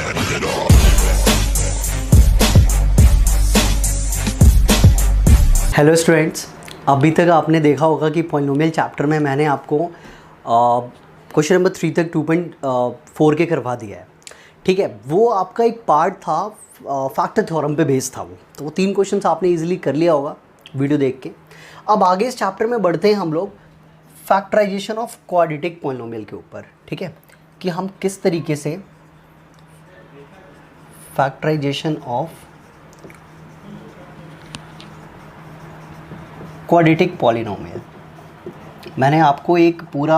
Hello students, अभी तक आपने देखा होगा कि पॉलिनोमियल चैप्टर में मैंने आपको क्वेश्चन नंबर 3 तक 2.4 के करवा दिया है। ठीक है, वो आपका एक पार्ट था, फैक्टर थ्योरम पे बेस्ड था वो। तो वो 3 क्वेश्चंस आपने इजीली कर लिया होगा वीडियो देख के। अब आगे इस चैप्टर में बढ़ते हैं हम लोग फैक्टराइजेशन ऑफ क्वाड्रेटिक पॉलिनोमियल के ऊपर। ठीक है, कि हम किस तरीके से फैक्टराइजेशन ऑफ क्वाड्रेटिक पॉलिनोमियल, मैंने आपको एक पूरा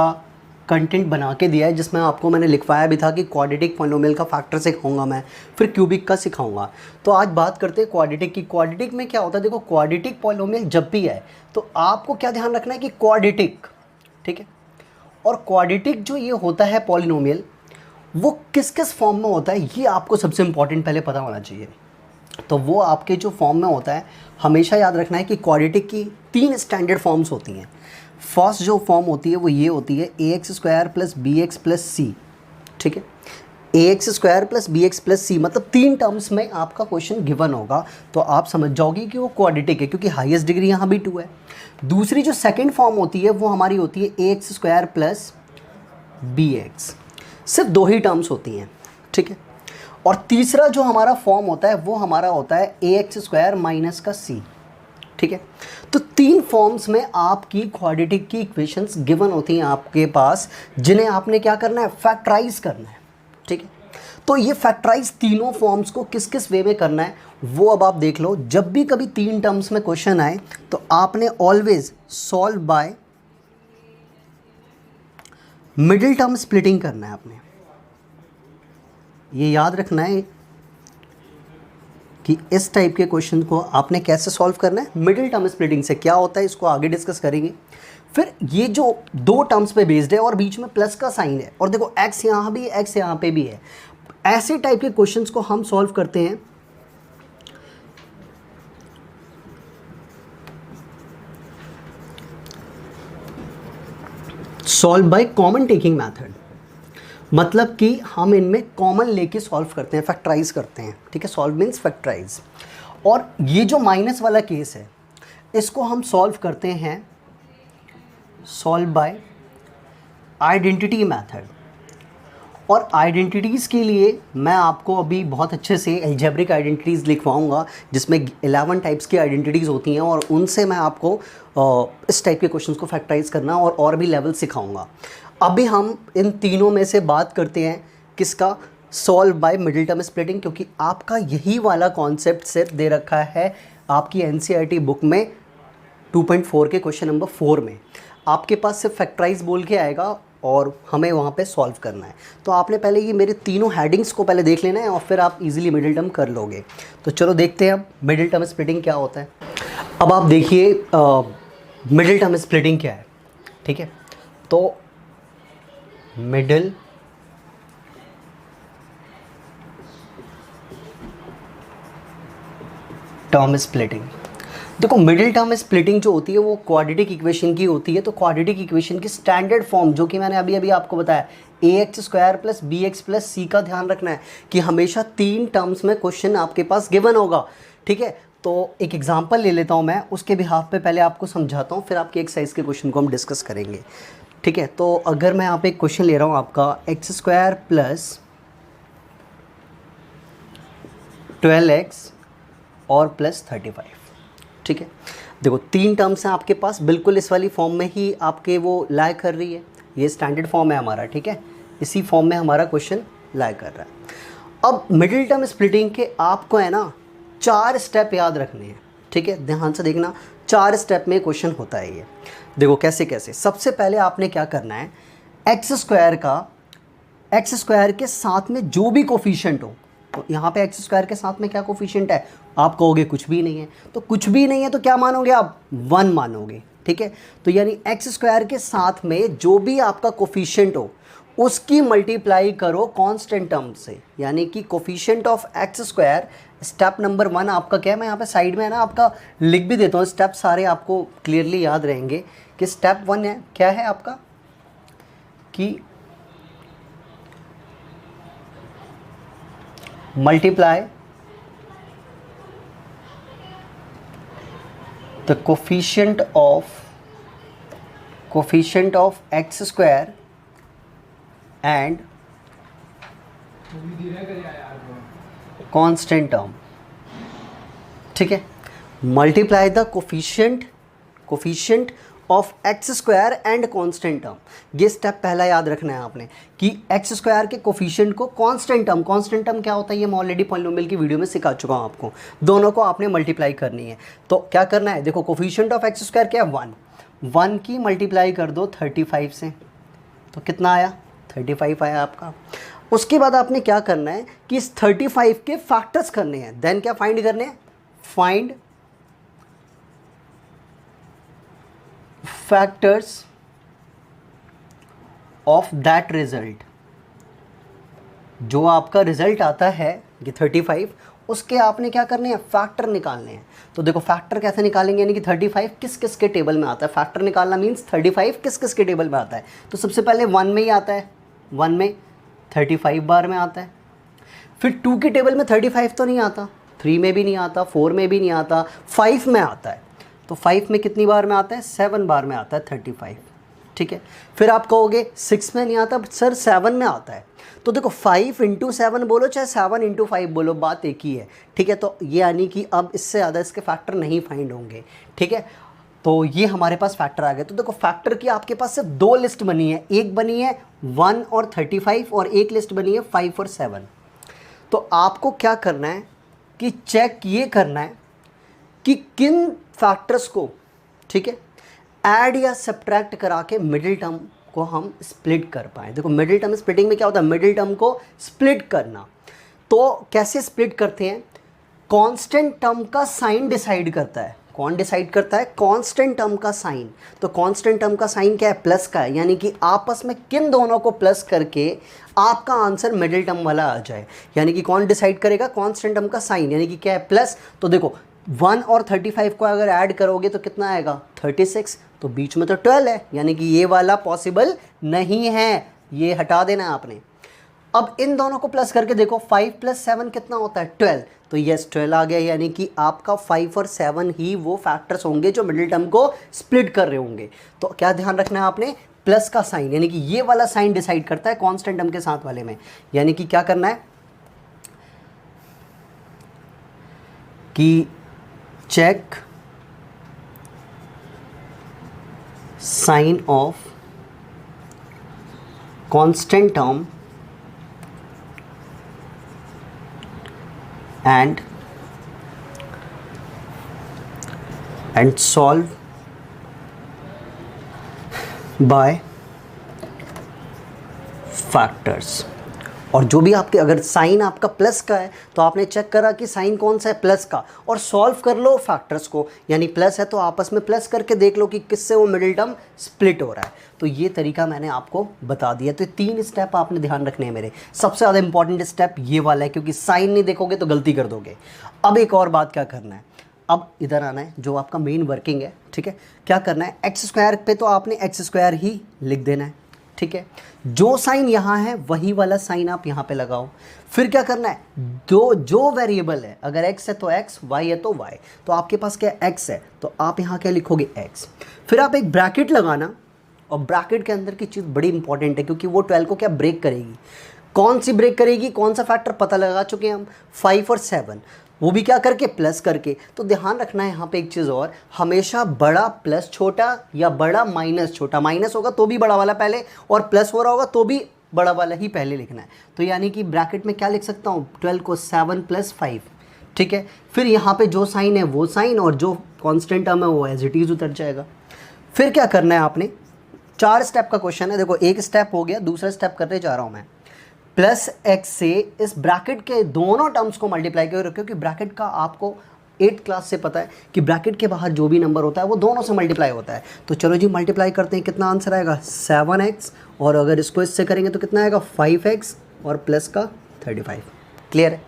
कंटेंट बना के दिया है जिसमें आपको मैंने लिखवाया भी था कि क्वाड्रेटिक पॉलिनोमियल का फैक्टर सिखाऊंगा मैं, फिर क्यूबिक का सिखाऊंगा। तो आज बात करते हैं क्वाड्रेटिक की। क्वाड्रेटिक में क्या होता है, देखो क्वाड्रेटिक पॉलिनोमियल जब भी है तो आपको क्या ध्यान रखना है कि क्वाड्रेटिक, ठीक है, और क्वाड्रेटिक जो ये होता है पॉलिनोमियल वो किस किस फॉर्म में होता है ये आपको सबसे इंपॉर्टेंट पहले पता होना चाहिए। तो वो आपके जो फॉर्म में होता है हमेशा याद रखना है कि क्वाड्रेटिक की 3 स्टैंडर्ड फॉर्म्स होती हैं। फर्स्ट जो फॉर्म होती है वो ये होती है ax² + bx + c। ठीक है, ax² + bx + c मतलब 3 टर्म्स में आपका क्वेश्चन गिवन होगा तो आप समझ जाओगे कि वो क्वाड्रेटिक है, क्योंकि हाईएस्ट डिग्री यहाँ भी 2 है। दूसरी जो सेकेंड फॉर्म होती है वो हमारी होती है ax² + bx, सिर्फ 2 ही टर्म्स होती हैं। ठीक है, और तीसरा जो हमारा फॉर्म होता है वो हमारा होता है ax² - का c। ठीक है, तो 3 फॉर्म्स में आपकी क्वाड्रेटिक की इक्वेशंस गिवन होती हैं आपके पास, जिन्हें आपने क्या करना है, फैक्टराइज करना है। ठीक है, तो ये फैक्टराइज तीनों फॉर्म्स को किस किस वे में करना है वो अब आप देख लो। जब भी कभी 3 टर्म्स में क्वेश्चन आए तो आपने always solve by middle term splitting करना है। आपने ये याद रखना है कि इस टाइप के क्वेश्चन को आपने कैसे सॉल्व करना है, मिडिल टर्म स्प्लिटिंग से। क्या होता है इसको आगे डिस्कस करेंगे। फिर ये जो 2 टर्म्स पे बेस्ड है और बीच में प्लस का साइन है, और देखो x यहाँ भी है, x यहाँ पे भी है, ऐसे टाइप के क्वेश्चंस को हम सॉल्व करते हैं solve by common taking method. मतलब कि हम इनमें कॉमन लेके सॉल्व करते हैं, फैक्टराइज करते हैं। ठीक है, सॉल्व मीन्स फैक्टराइज। और ये जो माइनस वाला केस है इसको हम सॉल्व करते हैं सॉल्व बाय आइडेंटिटी मेथड। और आइडेंटिटीज़ के लिए मैं आपको अभी बहुत अच्छे से अलजेब्रिक आइडेंटिटीज़ लिखवाऊंगा, जिसमें 11 टाइप्स की आइडेंटिटीज़ होती हैं, और उनसे मैं आपको इस टाइप के क्वेश्चंस को फैक्टराइज करना और भी लेवल सिखाऊंगा। अभी हम इन तीनों में से बात करते हैं किसका, solve by middle term splitting, क्योंकि आपका यही वाला कॉन्सेप्ट सिर्फ दे रखा है आपकी एनसीईआरटी बुक में 2.4 के क्वेश्चन नंबर 4 में। आपके पास सिर्फ फैक्टराइज बोल के आएगा और हमें वहाँ पे सॉल्व करना है। तो आपने पहले ये मेरे तीनों हेडिंग्स को पहले देख लेना है और फिर आप इजीली मिडिल टर्म कर लोगे। तो चलो देखते हैं अब मिडिल टर्म स्प्लिटिंग क्या होता है। अब आप देखिए मिडिल टर्म स्प्लिटिंग क्या है। ठीक है, तो मिडिल टर्म स्प्लिटिंग, देखो मिडिल टर्म स्प्लिटिंग जो होती है वो क्वाड्रेटिक इक्वेशन की होती है। तो क्वाड्रेटिक इक्वेशन की स्टैंडर्ड फॉर्म जो कि मैंने अभी अभी आपको बताया, ax² + bx + c का ध्यान रखना है कि हमेशा 3 टर्म्स में क्वेश्चन आपके पास गिवन होगा। ठीक है, तो एक एग्जांपल ले लेता हूँ मैं, उसके बिहाफ पे पहले आपको समझाता हूँ, फिर आपके एक्सरसाइज के क्वेश्चन को हम डिस्कस करेंगे। ठीक है, तो अगर मैं यहाँ पे एक क्वेश्चन ले रहा हूँ आपका x² + 12x और +35। ठीक है, देखो 3 टर्म्स हैं आपके पास, बिल्कुल इस वाली फॉर्म में ही आपके वो लाई कर रही है। ये स्टैंडर्ड फॉर्म है हमारा। ठीक है, इसी फॉर्म में हमारा क्वेश्चन लाई कर रहा है। अब मिडिल टर्म स्प्लिटिंग के आपको है ना 4 स्टेप याद रखने हैं। ठीक है, ध्यान से देखना, 4 स्टेप में क्वेश्चन होता है ये। देखो कैसे कैसे। सबसे पहले आपने क्या करना है, x² के साथ में जो भी कोफिशिएंट हो, तो यहाँ पे x² के साथ में क्या कोफिशिएंट है, आप कहोगे कुछ भी नहीं है। तो कुछ भी नहीं है तो क्या मानोगे आप, 1 मानोगे। ठीक है, तो यानी x² के साथ में जो भी आपका कोफिशिएंट हो उसकी मल्टीप्लाई करो कांस्टेंट टर्म से, यानी कि coefficient of x²। Step number 1 आपका क्या है, मैं यहाँ पे साइड में है ना आपका लिख भी देता हूँ, स्टेप सारे आपको क्लियरली याद रहेंगे कि स्टेप 1 है क्या है आपका, कि multiply the coefficient of x square and constant term. ठीक है, multiply the coefficient of x square and constant term. ये स्टेप पहला याद रखना है आपने कि एक्स स्क्वायर के कोफिशिएंट को कांस्टेंट टर्म क्या होता है, ये मैं ऑलरेडी पॉलिनोमियल की वीडियो में सिखा चुका हूँ आपको। दोनों को आपने मल्टीप्लाई करनी है। तो क्या करना है, देखो कोफिशिएंट ऑफ एक्स स्क्वायर क्या है 1 की मल्टीप्लाई कर दो 35 से, तो कितना आया 35 आया आपका। उसके बाद आपने क्या करना है कि इस 35 के फैक्टर्स करने हैं, देन क्या फाइंड करने हैं, find factors of that result. जो आपका रिजल्ट आता है ये 35, उसके आपने क्या करने हैं, फैक्टर निकालने हैं। तो देखो फैक्टर कैसे निकालेंगे, यानी कि 35 किस किस के टेबल में आता है। फैक्टर निकालना मीन्स 35 किस किस के टेबल में आता है। तो सबसे पहले 1 में ही आता है, 1 में 35 बार में आता है। फिर 2 के टेबल में 35 तो नहीं आता, 3 में भी नहीं आता, 4 में भी नहीं आता, 5 में आता है। तो 5 में कितनी बार में आता है, 7 बार में आता है 35। ठीक है, फिर आप कहोगे 6 में नहीं आता सर, 7 में आता है। तो देखो 5 × 7 बोलो चाहे 7 × 5 बोलो, बात एक ही है। ठीक है, तो ये यानी कि अब इससे ज़्यादा इसके फैक्टर नहीं फाइंड होंगे। ठीक है, तो ये हमारे पास फैक्टर आ गए। तो देखो फैक्टर की आपके पास सिर्फ 2 लिस्ट बनी है, एक बनी है 1 और 35 और एक लिस्ट बनी है 5 और 7। तो आपको क्या करना है कि चेक ये करना है कि किन फैक्टर्स को, ठीक है, ऐड या सब्ट्रैक्ट करा के मिडिल टर्म को हम स्प्लिट कर पाएँ। देखो मिडिल टर्म स्प्लिटिंग में क्या होता है, मिडिल टर्म को स्प्लिट करना। तो कैसे स्प्लिट करते हैं, कांस्टेंट टर्म का साइन डिसाइड करता है। कौन डिसाइड करता है, कांस्टेंट टर्म का साइन। तो कांस्टेंट टर्म का साइन क्या है, प्लस का है, यानी कि आपस में किन दोनों को प्लस करके आपका आंसर मिडिल टर्म वाला आ जाए। यानी कि कौन डिसाइड करेगा, कांस्टेंट टर्म का साइन, यानी कि क्या है, प्लस। तो देखो 1 और 35 को अगर ऐड करोगे तो कितना आएगा 36, तो बीच में तो 12 है, यानी कि ये वाला पॉसिबल नहीं है, ये हटा देना है आपने। अब इन दोनों को प्लस करके देखो 5 + 7 कितना होता है 12, तो यस 12 आ गया, यानी कि आपका 5 और 7 ही वो फैक्टर्स होंगे जो मिडिल टर्म को स्प्लिट कर रहे होंगे। तो क्या ध्यान रखना है आपने, प्लस का साइन, यानी कि ये वाला साइन डिसाइड करता है कांस्टेंट टर्म के साथ वाले में। यानी कि क्या करना है कि check sign of constant term and solve by factors। और जो भी आपके, अगर साइन आपका प्लस का है तो आपने चेक करा कि साइन कौन सा है, प्लस का, और सॉल्व कर लो फैक्टर्स को। यानी प्लस है तो आपस में प्लस करके देख लो कि किससे वो मिडिल टर्म स्प्लिट हो रहा है। तो ये तरीका मैंने आपको बता दिया। तो 3 स्टेप आपने ध्यान रखने हैं मेरे। सबसे ज़्यादा इंपॉर्टेंट स्टेप ये वाला है, क्योंकि साइन नहीं देखोगे तो गलती कर दोगे। अब एक और बात क्या करना है, अब इधर आना है, जो आपका मेन वर्किंग है। ठीक है, क्या करना है, एक्स स्क्वायर पे तो आपने एक्स स्क्वायर ही लिख देना है। ठीक है, जो साइन यहाँ है वही वाला साइन आप यहाँ पे लगाओ। फिर क्या करना है, जो वेरिएबल है, अगर x है तो x, y है तो y। तो आपके पास क्या x है, तो आप यहाँ क्या लिखोगे x। फिर आप एक ब्रैकेट लगाना, और ब्रैकेट के अंदर की चीज़ बड़ी इंपॉर्टेंट है, क्योंकि वो 12 को क्या ब्रेक करेगी। कौन सी ब्रेक करेगी, कौन सा फैक्टर पता लगा चुके हैं हम, 5 और 7, वो भी क्या करके, प्लस करके। तो ध्यान रखना है यहाँ पे एक चीज़ और, हमेशा बड़ा प्लस छोटा या बड़ा माइनस छोटा। माइनस होगा तो भी बड़ा वाला पहले, और प्लस हो रहा होगा तो भी बड़ा वाला ही पहले लिखना है। तो यानी कि ब्रैकेट में क्या लिख सकता हूँ, 12 को 7 + 5। ठीक है, फिर यहाँ पे जो साइन है वो साइन, और जो कॉन्स्टेंट टर्म है वो एज इट इज़ उतर जाएगा। फिर क्या करना है आपने, 4 स्टेप का क्वेश्चन है। देखो एक स्टेप हो गया, दूसरा स्टेप करने जा रहा हूँ मैं। +x से इस ब्रैकेट के दोनों टर्म्स को मल्टीप्लाई करो, क्योंकि ब्रैकेट का आपको 8th क्लास से पता है कि ब्रैकेट के बाहर जो भी नंबर होता है वो दोनों से मल्टीप्लाई होता है। तो चलो जी मल्टीप्लाई करते हैं, कितना आंसर आएगा 7x, और अगर इसको इससे करेंगे तो कितना आएगा 5x, और प्लस का 35। क्लियर है,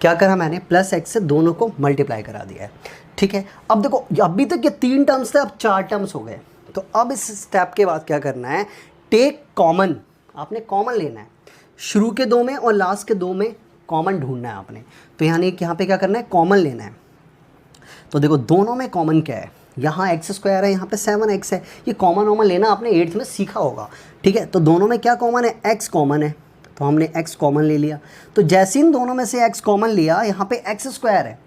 क्या करा मैंने, +x से दोनों को मल्टीप्लाई करा दिया है। ठीक है, अब देखो अभी तक ये 3 टर्म्स थे, अब 4 टर्म्स हो गए। तो अब इस स्टेप के बाद क्या करना है, टेक कॉमन, आपने कॉमन लेना है। शुरू के 2 में और लास्ट के 2 में कॉमन ढूंढना है आपने। तो यानी कि यहाँ पे क्या करना है, कॉमन लेना है। तो देखो दोनों में कॉमन क्या है, यहाँ एक्स स्क्वायर है, यहाँ पे 7x है, ये कॉमन लेना आपने 8th में सीखा होगा, ठीक है। तो दोनों में क्या कॉमन है, x कॉमन है, तो हमने x कॉमन ले लिया। तो जैसे इन दोनों में से x कॉमन लिया, यहाँ पे x स्क्वायर है,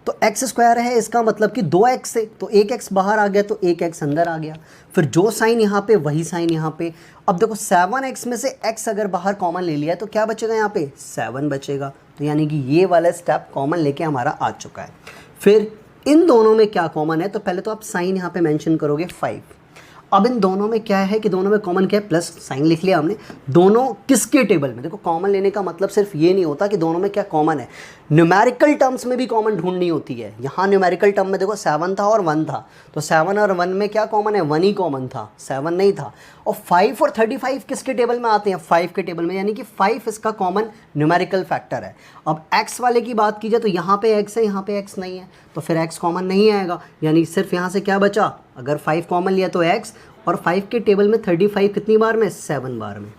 तो x स्क्वायर है इसका मतलब कि 2x से, तो एक x बाहर आ गया तो एक x अंदर आ गया, फिर जो साइन यहाँ पे वही साइन यहाँ पे। अब देखो 7x में से x अगर बाहर कॉमन ले लिया तो क्या बचेगा, यहाँ पे 7 बचेगा। तो यानी कि ये वाला स्टेप कॉमन लेके हमारा आ चुका है। फिर इन दोनों में क्या कॉमन है, तो पहले तो आप साइन यहाँ पे मेंशन करोगे 5। अब इन दोनों में क्या है कि दोनों में कॉमन क्या है, प्लस साइन लिख लिया हमने। दोनों किसके टेबल में, देखो कॉमन लेने का मतलब सिर्फ ये नहीं होता कि दोनों में क्या कॉमन है, न्यूमेरिकल टर्म्स में भी कॉमन ढूंढनी होती है। यहाँ न्यूमेरिकल टर्म में देखो 7 था और 1 था, तो 7 और 1 में क्या कॉमन है, 1 ही कॉमन था, 7 नहीं था। और 5 और 35 किसके टेबल में आते हैं, 5 के टेबल में, यानी कि 5 इसका कॉमन न्यूमेरिकल फैक्टर है। अब x वाले की बात की जाए तो यहाँ पे x है, यहाँ पे x नहीं है, तो फिर x कॉमन नहीं आएगा, यानी सिर्फ यहाँ से क्या बचा, अगर 5 कॉमन लिया तो x, और 5 के टेबल में 35 कितनी बार में, 7 बार में,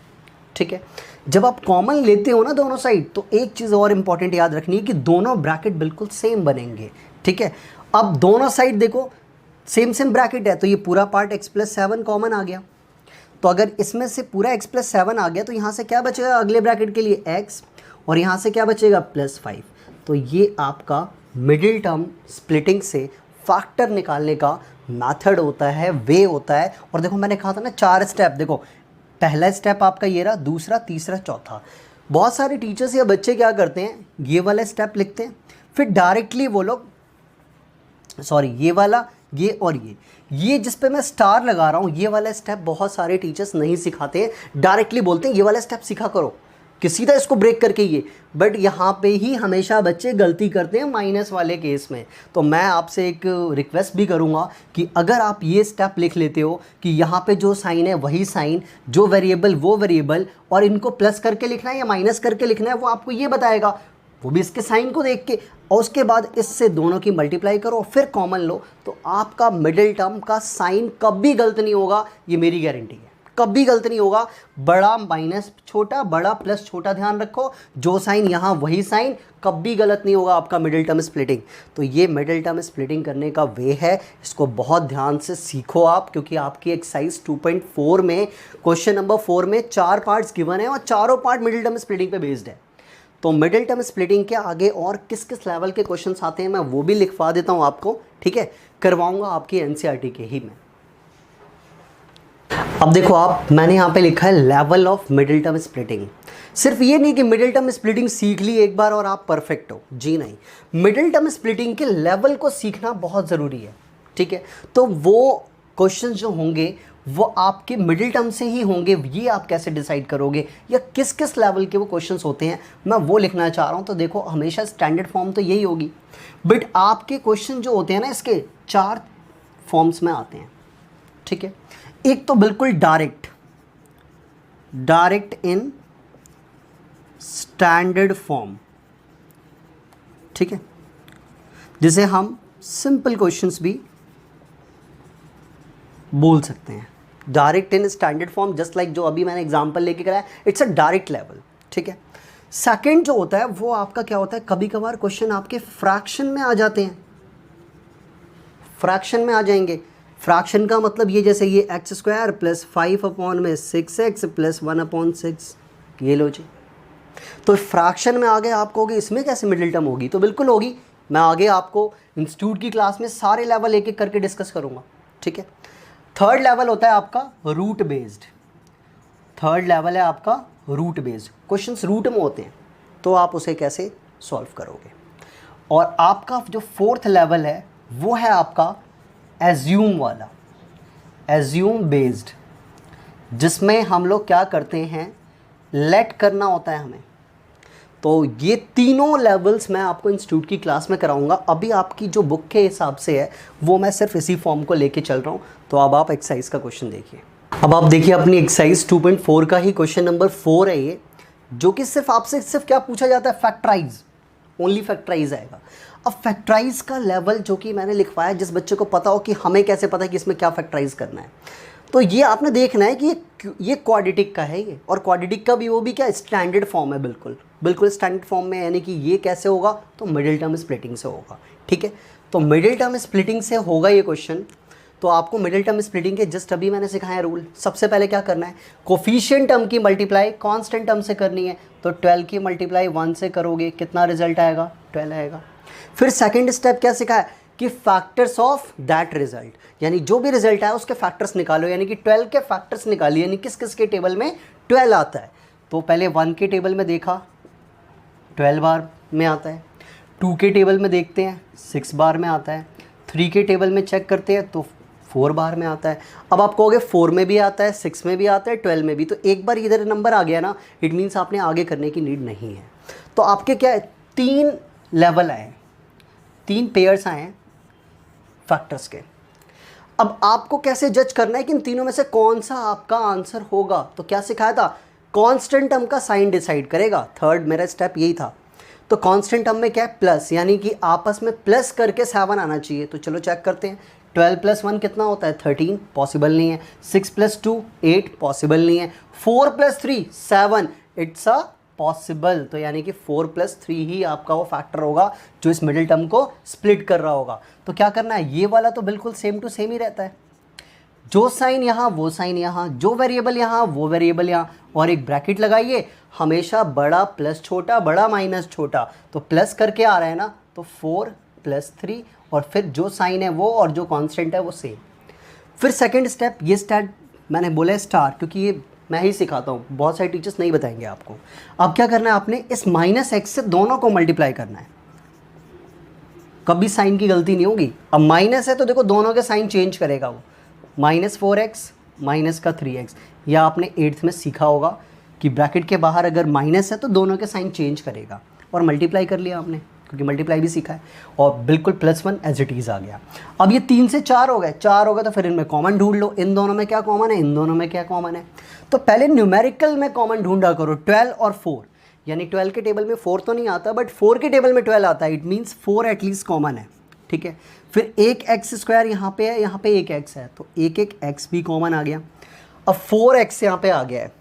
ठीक है। जब आप कॉमन लेते हो ना दोनों साइड, तो एक चीज़ और इम्पॉर्टेंट याद रखनी है कि दोनों ब्रैकेट बिल्कुल सेम बनेंगे, ठीक है। अब दोनों साइड देखो सेम ब्रैकेट है, तो ये पूरा पार्ट x+7 कॉमन आ गया। तो अगर इसमें से पूरा x+7 आ गया तो यहाँ से क्या बचेगा अगले ब्रैकेट के लिए, x, और यहाँ से क्या बचेगा, +5। तो ये आपका मिडिल टर्म स्प्लिटिंग से फैक्टर निकालने का मेथड होता है, वे होता है। और देखो मैंने कहा था ना 4 स्टेप, देखो पहला स्टेप आपका ये रहा, दूसरा, तीसरा, चौथा। बहुत सारे टीचर्स या बच्चे क्या करते हैं, ये वाला स्टेप लिखते हैं, फिर डायरेक्टली वो लोग, सॉरी ये वाला, ये और ये जिस पे मैं स्टार लगा रहा हूँ, ये वाला स्टेप बहुत सारे टीचर्स नहीं सिखाते हैं, डायरेक्टली बोलते हैं ये वाला स्टेप सीखा करो कि सीधा इसको ब्रेक करके ये। बट यहाँ पे ही हमेशा बच्चे गलती करते हैं माइनस वाले केस में। तो मैं आपसे एक रिक्वेस्ट भी करूँगा कि अगर आप ये स्टेप लिख लेते हो कि यहाँ पे जो साइन है वही साइन, जो वेरिएबल वो वेरिएबल, और इनको प्लस करके लिखना है या माइनस करके लिखना है वो आपको ये बताएगा, वो भी इसके साइन को देख के, और उसके बाद इससे दोनों की मल्टीप्लाई करो फिर कॉमन लो, तो आपका मिडिल टर्म का साइन कभी गलत नहीं होगा, ये मेरी गारंटी है, कभी गलत नहीं होगा। बड़ा माइनस छोटा, बड़ा प्लस छोटा, ध्यान रखो, जो साइन यहाँ वही साइन, कभी गलत नहीं होगा आपका मिडिल टर्म स्प्लिटिंग। तो ये मिडिल टर्म स्प्लिटिंग करने का वे है, इसको बहुत ध्यान से सीखो आप, क्योंकि आपकी एक्सरसाइज 2.4 में क्वेश्चन नंबर 4 में 4 पार्ट्स गिवन है और चारों पार्ट मिडिल टर्म स्प्लिटिंग पे बेस्ड है। तो मिडिल टर्म स्प्लिटिंग के आगे और किस किस लेवल के क्वेश्चंस आते हैं मैं वो भी लिखवा देता हूँ आपको, ठीक है, करवाऊंगा आपकी एनसीईआरटी के ही में। अब देखो आप, मैंने यहाँ पे लिखा है level of middle term splitting. सिर्फ ये नहीं कि मिडिल टर्म स्प्लिटिंग सीख ली एक बार और आप परफेक्ट हो, जी नहीं, मिडिल टर्म स्प्लिटिंग के लेवल को सीखना बहुत ज़रूरी है, ठीक है। तो वो क्वेश्चन जो होंगे वो आपके मिडिल टर्म से ही होंगे, ये आप कैसे डिसाइड करोगे या किस किस लेवल के वो क्वेश्चंस होते हैं, मैं वो लिखना चाह रहा हूँ। तो देखो हमेशा स्टैंडर्ड फॉर्म तो यही होगी, बट आपके क्वेश्चन जो होते हैं ना इसके 4 फॉर्म्स में आते हैं, ठीक है। एक तो बिल्कुल डायरेक्ट इन स्टैंडर्ड फॉर्म, ठीक है, जिसे हम सिंपल क्वेश्चंस भी बोल सकते हैं। Direct in standard form, just like जो अभी मैंने एग्जांपल लेके कराया, इट्स अ डायरेक्ट लेवल, ठीक है। सेकंड जो होता है वो आपका क्या होता है, कभी कभार क्वेश्चन आपके फ्रैक्शन में आ जाते हैं, फ्रैक्शन में आ जाएंगे। फ्रैक्शन का मतलब ये, जैसे ये x² + 5/6x + 1/6, ये लो जी। तो फ्रैक्शन में आ गए, आप कहोगे इसमें कैसे मिडिल टर्म होगी, तो बिल्कुल होगी। मैं आगे आपको इंस्टीट्यूट की क्लास में सारे लेवल एक एक करके डिस्कस करूँगा, ठीक है। थर्ड लेवल होता है आपका रूट बेस्ड, थर्ड लेवल है आपका रूट बेस्ड, क्वेश्चंस रूट में होते हैं, तो आप उसे कैसे सॉल्व करोगे। और आपका जो फोर्थ लेवल है वो है आपका एज्यूम वाला, एज्यूम बेस्ड, जिसमें हम लोग क्या करते हैं, लेट करना होता है हमें। तो ये तीनों लेवल्स मैं आपको इंस्टीट्यूट की क्लास में कराऊंगा। अभी आपकी जो बुक के हिसाब से है वो मैं सिर्फ इसी फॉर्म को लेके चल रहा हूँ। तो अब आप एक्सरसाइज का क्वेश्चन देखिए। अब आप देखिए अपनी एक्सरसाइज 2.4 का ही क्वेश्चन नंबर 4 है ये, जो कि सिर्फ आपसे सिर्फ क्या पूछा जाता है, फैक्टराइज, ओनली फैक्टराइज आएगा। अब फैक्टराइज का लेवल जो कि मैंने लिखवाया, जिस बच्चे को पता हो कि हमें कैसे पता है कि इसमें क्या फैक्टराइज करना है, तो ये आपने देखना है कि ये क्वाड्रेटिक का है ये, और क्वाड्रेटिक का भी वो भी क्या स्टैंडर्ड फॉर्म है बिल्कुल, बिल्कुल स्टैंडर्ड फॉर्म में, यानी कि ये कैसे होगा, तो मिडिल टर्म स्प्लिटिंग से होगा। ठीक है, तो मिडिल टर्म स्प्लिटिंग से होगा ये क्वेश्चन। तो आपको मिडिल टर्म स्प्लिटिंग के जस्ट अभी मैंने सिखाया रूल। सबसे पहले क्या करना है, कोफिशिएंट टर्म की मल्टीप्लाई कांस्टेंट टर्म से करनी है। तो 12 की मल्टीप्लाई 1 से करोगे, कितना रिजल्ट आएगा, 12 आएगा। फिर सेकंड स्टेप क्या सिखाया कि फैक्टर्स ऑफ दैट रिजल्ट, यानी जो भी रिजल्ट आया उसके फैक्टर्स निकालो, यानी कि 12 के फैक्टर्स निकालिए, यानी किस किस के टेबल में 12 आता है। तो पहले 1 के टेबल में देखा 12 बार में आता है, 2 के टेबल में देखते हैं 6 बार में आता है, 3 के टेबल में चेक करते हैं तो 4 बार में आता है। अब आप कहोगे 4 में भी आता है, 6 में भी आता है, 12 में भी, तो एक बार इधर नंबर आ गया ना, इट मीन्स आपने आगे करने की नीड नहीं है। तो आपके क्या है, 3 लेवल आए, 3 पेयर्स आए फैक्टर्स के। अब आपको कैसे जज करना है कि इन तीनों में से कौन सा आपका आंसर होगा। तो क्या सिखाया था, कांस्टेंट टर्म का साइन डिसाइड करेगा। थर्ड मेरा स्टेप यही था। तो कांस्टेंट टर्म में क्या है, प्लस, यानी कि आपस में प्लस करके 7 आना चाहिए। तो चलो चेक करते हैं, 12 + 1 कितना होता है, 13, पॉसिबल नहीं है। 6 + 2 8, पॉसिबल नहीं है। 4 + 3 7, इट्स अ पॉसिबल। तो यानी कि 4 + 3 ही आपका वो फैक्टर होगा जो इस मिडिल टर्म को स्प्लिट कर रहा होगा। तो क्या करना है, ये वाला तो बिल्कुल सेम टू सेम ही रहता है, जो साइन यहाँ वो साइन यहाँ, जो वेरिएबल यहाँ वो वेरिएबल यहाँ, और एक ब्रैकेट लगाइए, हमेशा बड़ा प्लस छोटा, बड़ा माइनस छोटा। तो प्लस करके आ रहा है ना, तो 4 + 3, और फिर जो साइन है वो और जो कांस्टेंट है वो सेम। फिर सेकंड स्टेप, ये स्टार्ट मैंने बोला है स्टार, क्योंकि ये मैं ही सिखाता हूँ, बहुत सारे टीचर्स नहीं बताएंगे आपको। अब क्या करना है, आपने इस -x से दोनों को मल्टीप्लाई करना है, कभी साइन की गलती नहीं होगी। अब माइनस है तो देखो दोनों के साइन चेंज करेगा वो, -4x माइनस का 3x। या आपने 8th में सीखा होगा कि ब्रैकेट के बाहर अगर माइनस है तो दोनों के साइन चेंज करेगा, और मल्टीप्लाई कर लिया आपने, क्योंकि मल्टीप्लाई भी सीखा है, और बिल्कुल +1 एज इट इज़ आ गया। अब ये 3 से 4 हो गए, 4 हो गए तो फिर इनमें कॉमन ढूंढ लो, इन दोनों में क्या कॉमन है, इन दोनों में क्या कॉमन है। तो पहले न्यूमेरिकल में कॉमन ढूंढा करो, 12 और 4, यानी 12 के टेबल में 4 तो नहीं आता, बट 4 के टेबल में 12 आता है, इट मीन्स 4 एटलीस्ट कॉमन है। ठीक है, फिर एक x² यहाँ पे है, यहाँ पे एक x है, तो एक x भी कॉमन आ गया। अब 4x यहाँ पे आ गया है,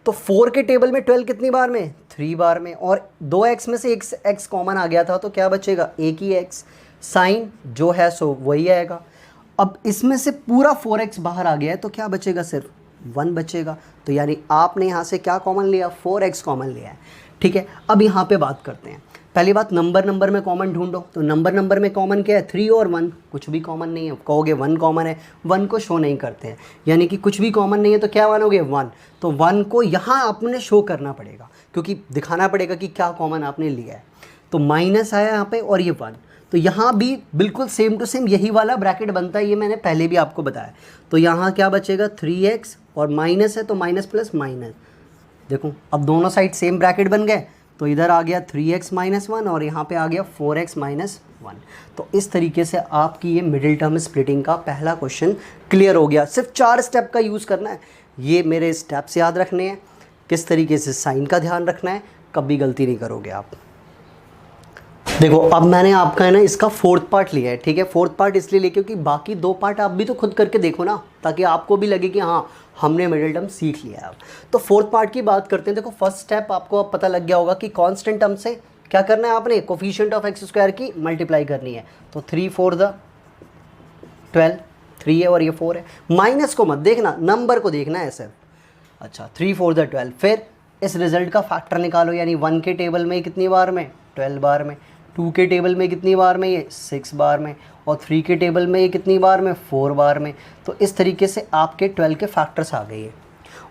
तो 4 के टेबल में 12 कितनी बार में, 3 बार में, और 2x में से एक x कॉमन आ गया था, तो क्या बचेगा, एक ही x, साइन जो है सो वही आएगा। अब इसमें से पूरा 4x बाहर आ गया है, तो क्या बचेगा, सिर्फ 1 बचेगा। तो यानी आपने यहाँ से क्या कॉमन लिया, 4x कॉमन लिया है। ठीक है, अब यहाँ पे बात करते हैं। पहली बात, नंबर में कॉमन ढूंढो। तो नंबर में कॉमन क्या है, 3 और 1, कुछ भी कॉमन नहीं है। कहोगे 1 कॉमन है, 1 को शो नहीं करते हैं, यानी कि कुछ भी कॉमन नहीं है, तो क्या मानोगे, 1। तो 1 को यहाँ आपने शो करना पड़ेगा, क्योंकि दिखाना पड़ेगा कि क्या कॉमन आपने लिया है। तो माइनस आया यहाँ पे, और ये 1, तो यहाँ भी बिल्कुल सेम टू सेम यही वाला ब्रैकेट बनता है, ये मैंने पहले भी आपको बताया। तो यहाँ क्या बचेगा, 3x, और माइनस है तो माइनस प्लस माइनस। देखो अब दोनों साइड सेम ब्रैकेट बन गए, तो इधर आ गया 3x - 1, और यहाँ पे आ गया 4x - 1। तो इस तरीके से आपकी ये मिडिल टर्म स्प्लिटिंग का पहला क्वेश्चन क्लियर हो गया। सिर्फ 4 स्टेप का यूज़ करना है, ये मेरे स्टेप्स याद रखने हैं, किस तरीके से साइन का ध्यान रखना है, कभी गलती नहीं करोगे आप। देखो अब मैंने आपका है ना इसका 4th पार्ट लिया है। ठीक है, 4th पार्ट इसलिए लिया क्योंकि बाकी 2 पार्ट आप भी तो खुद करके देखो ना, ताकि आपको भी लगे कि हाँ हमने मिडिल टर्म सीख लिया है अब। तो 4th पार्ट की बात करते हैं। देखो फर्स्ट स्टेप आपको अब पता लग गया होगा कि कांस्टेंट टर्म से क्या करना है, आपने कोफिशिएंट ऑफ x² की मल्टीप्लाई करनी है। तो 3 × 4 = 12, 3 है और ये 4 है। माइनस को मत देखना, नंबर को देखना है सिर्फ। अच्छा, 3 × 4 = 12। फिर इस रिजल्ट का फैक्टर निकालो, यानी 1 के टेबल में कितनी बार में, 12 बार में, 2 के टेबल में कितनी बार में, ये 6 बार में, और 3 के टेबल में ये कितनी बार में, 4 बार में। तो इस तरीके से आपके 12 के फैक्टर्स आ गए हैं,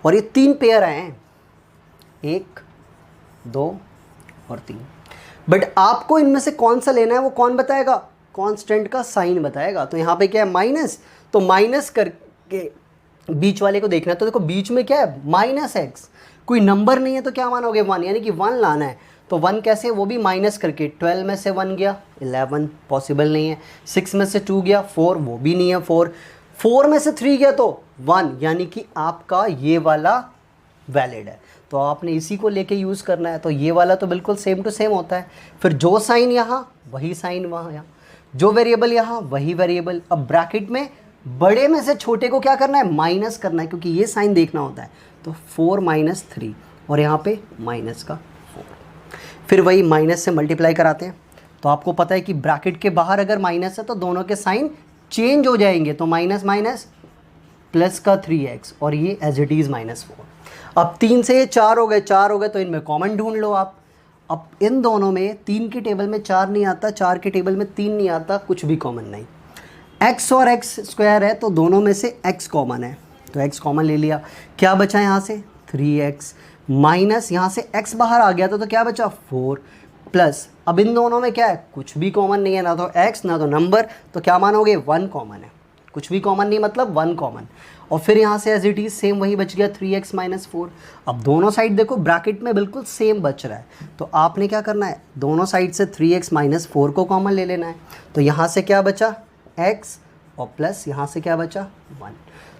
और ये 3 पेयर आए हैं, 1, 2 और 3। बट आपको इनमें से कौन सा लेना है वो कौन बताएगा, कांस्टेंट का साइन बताएगा। तो यहाँ पे क्या है, माइनस, तो माइनस करके बीच वाले को देखना है। तो देखो बीच में क्या है, -x, कोई नंबर नहीं है तो क्या मानोगे, 1, यानी कि 1 लाना है। तो 1 कैसे, वो भी माइनस करके, 12 में से 1 गया 11, पॉसिबल नहीं है। 6 में से 2 गया 4, वो भी नहीं है 4 में से 3 गया तो 1, यानी कि आपका ये वाला वैलिड है। तो आपने इसी को लेके यूज़ करना है। तो ये वाला तो बिल्कुल सेम टू सेम होता है। फिर जो साइन यहाँ वही साइन वहाँ, यहाँ जो वेरिएबल यहाँ वही वेरिएबल। अब ब्रैकेट में बड़े में से छोटे को क्या करना है, माइनस करना है, क्योंकि ये साइन देखना होता है। तो 4 - 3, और यहाँ पे माइनस का 4। फिर वही माइनस से मल्टीप्लाई कराते हैं। तो आपको पता है कि ब्रैकेट के बाहर अगर माइनस है तो दोनों के साइन चेंज हो जाएंगे, तो माइनस माइनस प्लस का 3x और ये एज इट इज़ -4। अब 3 से ये 4 हो गए, 4 हो गए तो इनमें कॉमन ढूंढ लो आप। अब इन दोनों में 3 की टेबल में 4 नहीं आता, 4 की टेबल में 3 नहीं आता, कुछ भी कॉमन नहीं। x और x स्क्वायर है तो दोनों में से x कॉमन है, तो x कॉमन ले लिया। क्या बचा यहाँ से 3x माइनस यहाँ से x बाहर आ गया तो क्या बचा 4 प्लस, अब इन दोनों में क्या है, कुछ भी कॉमन नहीं है, ना तो x ना तो नंबर, तो क्या मानोगे 1 कॉमन है। कुछ भी कॉमन नहीं मतलब 1 कॉमन। और फिर यहाँ से एज इट इज़ सेम वही बच गया 3x - 4। अब दोनों साइड देखो ब्रैकेट में बिल्कुल सेम बच रहा है, तो आपने क्या करना है, दोनों साइड से 3x - 4 को कॉमन ले लेना है। तो यहाँ से क्या बचा x और प्लस यहाँ से क्या बचा 1।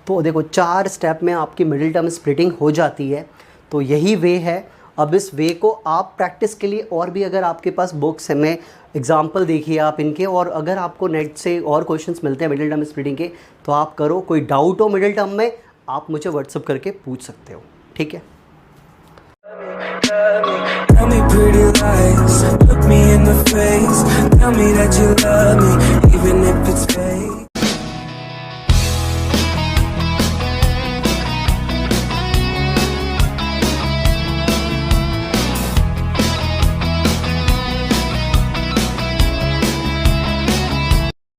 तो देखो 4 स्टेप में आपकी मिडिल टर्म स्प्लिटिंग हो जाती है। तो यही वे है। अब इस वे को आप प्रैक्टिस के लिए और भी अगर आपके पास बुक्स में एग्जाम्पल देखिए आप इनके, और अगर आपको नेट से और क्वेश्चंस मिलते हैं मिडिल टर्म स्प्लिटिंग के तो आप करो। कोई डाउट हो मिडिल टर्म में आप मुझे व्हाट्सअप करके पूछ सकते हो, ठीक है।